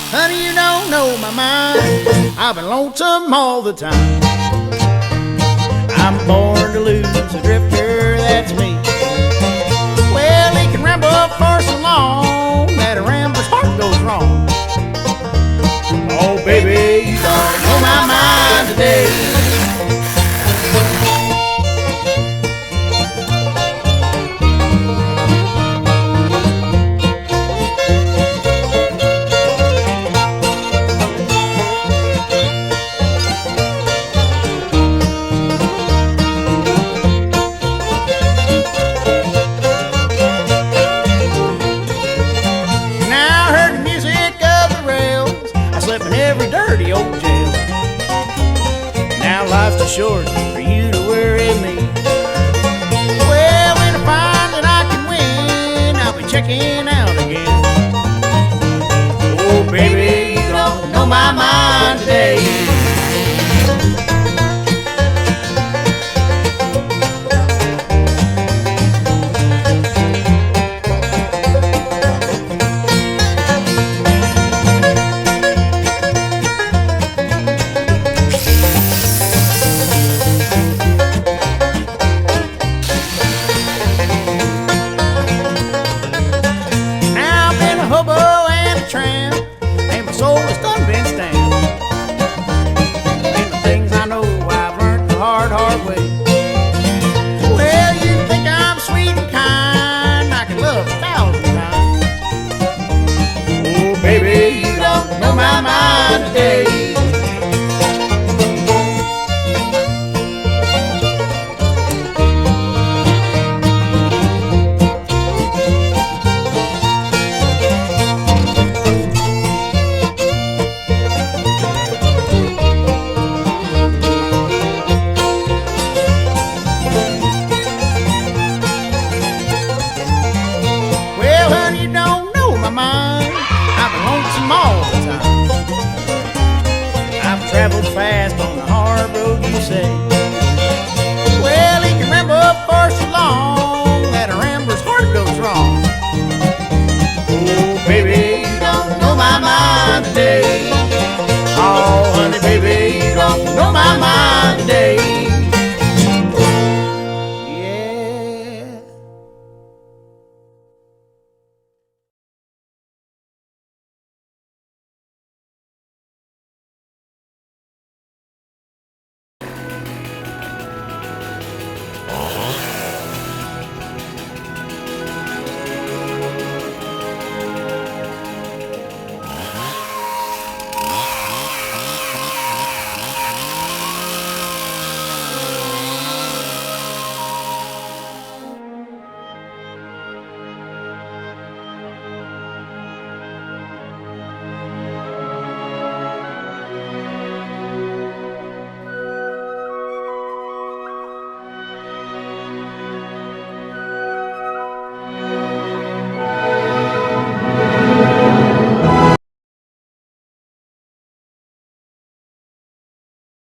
Honey, you don't know my mind. I've been lonesome all the time. I'm born to lose, a drifter, that's me. Well, he can ramble for so long that a rambler's heart goes wrong. Oh, baby, you don't know my mind today. Every dirty old jail. Now life's too short for you to worry me. Well, when I find that I can win, I'll be checking out again. Oh, baby, you don't know my mind today. Baby, you don't know my mind today.